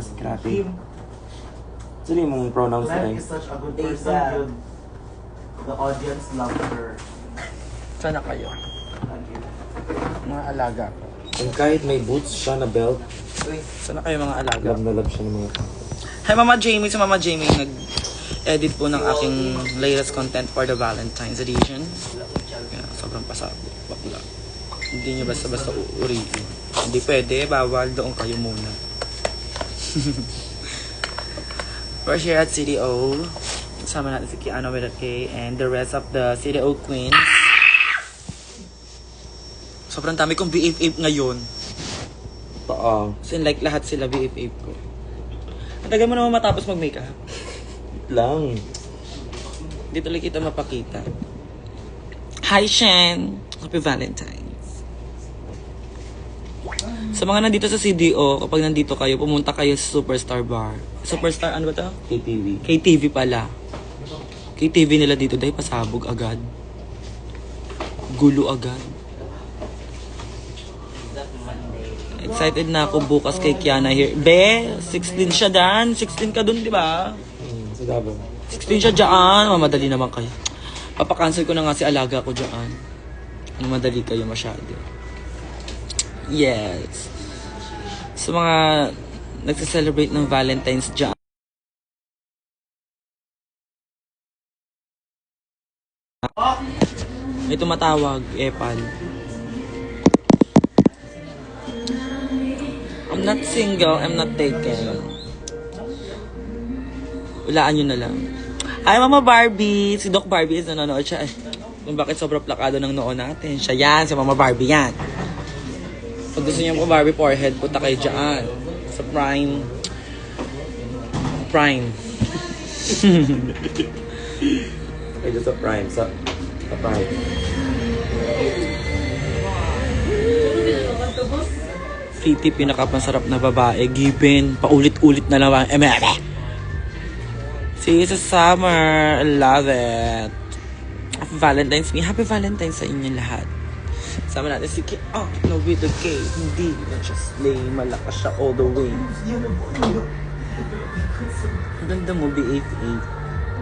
Kasi grabe. Actually, mong pronouns na Glenn is such a good person. Yun. The audience love her. Sana kayo. Mga alaga ko. And kahit may boots siya na belt, Sana kayo mga alaga. love na love siya ng mga tao. Hi Mama Jamie. Si Mama Jamie nag-edit po ng aking latest content for the Valentine's edition. Yeah, sobrang pasabog. Bakla. Hindi nyo basta-basta uuriin. Hindi pwede. Bawal. Doon kayo muna. We're here at CDO. Kasama natin si Kiana with a K and the rest of the CDO queens. Sobrang dami kong BFF ngayon. Paa. So like lahat sila BFF ko. Ang tagal mo naman matapos mag-makeup. Lang. Hindi tuloy kita mapakita. Hi Shen! Happy Valentine's. Sa mga nandito sa CDO, kapag nandito kayo, pumunta kayo sa Superstar Bar. Superstar, ano ba to? KTV. KTV pala. KTV nila dito dahil pasabog agad. Gulo agad. Excited na ako bukas kay Kiana here. Be, 16 siya dan. 16 ka dun, di ba? Sa Davao. 16 siya dyan. Mamadali naman kayo. Papakancel ko na nga si alaga ko dyan. Mamadali kayo masyado. Yes. Sa mga nagsa-celebrate ng Valentine's dyan. May tumatawag, Epal. I'm not single, I'm not taken. Walaan nyo na lang. Hi, Mama Barbie! Si Doc Barbie is nanonood siya. Kung bakit sobrang plakado ng noon natin. Siya yan, si Mama Barbie yan. Pag gusto niyo po Barbie forehead, punta kayo dyan. Sa Prime. Prime. Ay, sa Prime. Sa Prime. Pretty, pinakamasarap na babae. Given, paulit-ulit na lang. See, it's a summer. I love it. Happy Valentine's me. Happy Valentine's sa inyo lahat. Sama natin si K. Oh, no with the K. Hindi na siya slay. Malakas siya all the way. Ang ganda mo, B88.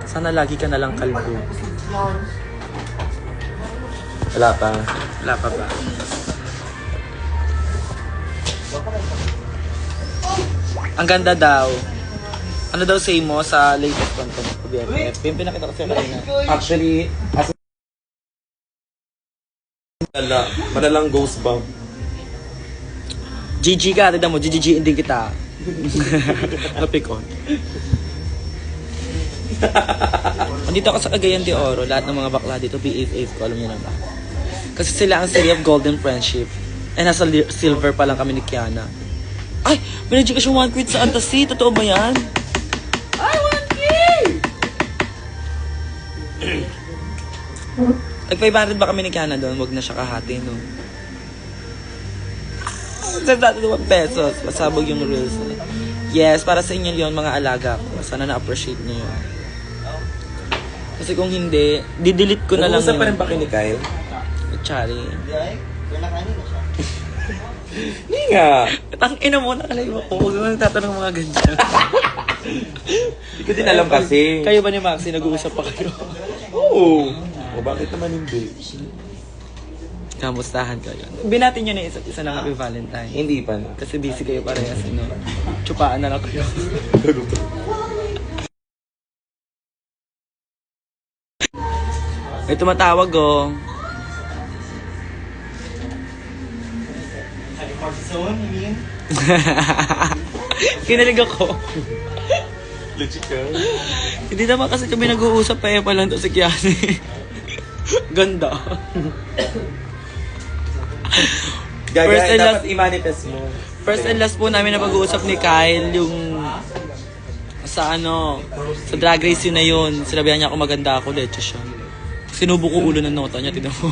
Sana lagi ka nalang kalbo. Wala pa. Wala pa ba? Ang ganda daw. Ano daw say mo sa latest content ko, BFF? Yung pinakita ko sa'yo kanina. Actually, as madalang ghost bomb. GG ka, tignan mo, GG hindi kita. Napikon. Andito ako sa Cagayan de Oro, lahat ng mga bakla dito, BFF ko, alam niyo na ba? Kasi sila ang city of golden friendship. Eh, nasa silver pa lang kami ni Kiana. Ay, binigyan ka siya 1 quid sa Antasy, totoo ba yan? Ay, 1K! Nag-500 ba kami ni Kiana doon? Huwag na siya kahati, no? Sa dati 1 pesos, pasabog yung reels. Yes, para sa inyo yun, mga alaga ko. Sana na-appreciate niyo yun. Kasi kung hindi, didelete ko na lang Nag-uusap pa yun. rin ba kayo ni Kyle? Chari. Hindi nga. Tangina mo, nakalayo ako. Huwag mo nagtatanong mga ganyan. Hindi ko din alam kasi. Kayo ba ni Maxi, nag-uusap pa kayo? Oo. O bakit naman hindi? Kamustahan kayo. Binati nyo na isa't isa ng Happy Valentine. Hindi pa na. Kasi busy kayo parehas, no? Tsupaan na lang kayo. May tumatawag, oh. Kinalig ako. Legit ka? Hindi naman kasi kami nag-uusap pa lang to si Kiani. Ganda. First and Dapat last- i-manifest mo. First and last po namin na pag-uusap ni Kyle yung sa sa drag race yun na yun. Sinabihan niya ako maganda ako, leche siya. Sinubo ko ulo ng nota niya, tignan mo.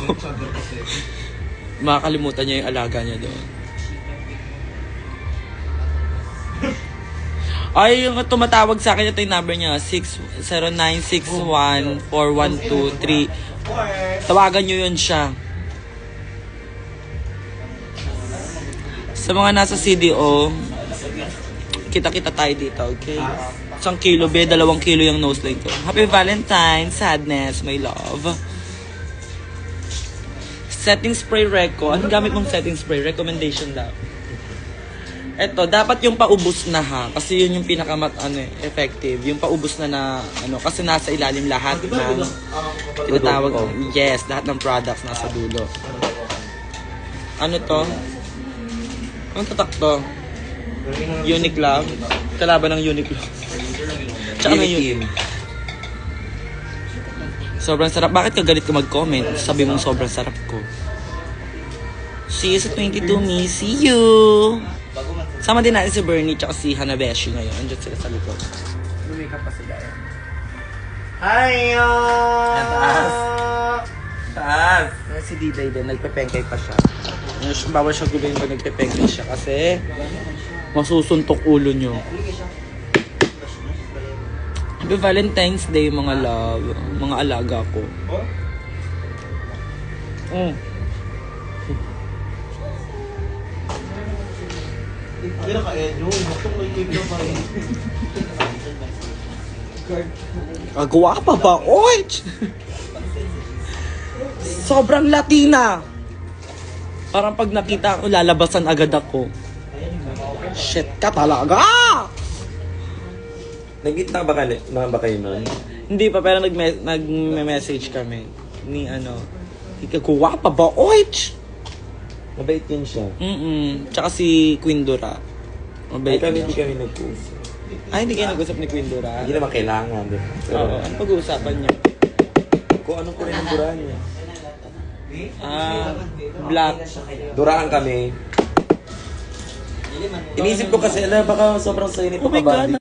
Makakalimutan niya yung alaga niya doon. Ay, yung tumatawag sa akin, ito yung number niya, 0961-412-3. Tawagan niyo yun siya. Sa mga nasa CDO, kita-kita tayo dito, okay? 1 kilo, 2 kilo yung nose line ko. Happy Valentine, sadness, my love. Setting spray reco. Anong gamit mong setting spray? Recommendation daw. Eto, dapat yung paubos na ha. Kasi yun yung effective. Yung paubos na kasi nasa ilalim lahat ng tinatawag. Yes, lahat ng products nasa dulo. Ano to? Anong tatak to? Uniqlo. Kalaban ng Uniqlo. Tsaka may Uniqlo. Sobrang sarap. Bakit ka galit ka mag-comment? Sabi mong sobrang sarap ko. See you sa 22, me. See you! Sama din natin si Bernie tsaka si Hanabeshi ngayon. Andiyan sila sa likod. Lumikap pa sila. Hi! Taas! Si Diday din, nagpepengkay pa siya. Bawal siya gulay pag nagpepengkay siya kasi masusuntok ulo nyo. Happy Valentine's Day mga love, mga alaga ko. Kaya ka-enyo, matong may cake na pa rin. Kagawa pa ba? Oy! Sobrang Latina! Parang pag nakita ko, lalabasan agad ako. Shit ka talaga! Nagkita ba kayo nun? Hindi pa, pero nag-message kami. Ni kagawa pa ba? Oy! Mabait yun siya. Tsaka si Queen Dora. Mabait Ay, hindi niya. kami nag-usap. Ay, hindi kayo nag-usap ni Queen Dora? Hindi naman kailangan. Pero, Oo, ano pag-uusapan niyo? kung anong kulay ng duraan niya. Black. Duraan kami. Inisip ko kasi, baka sobrang sayo nito Oh my God,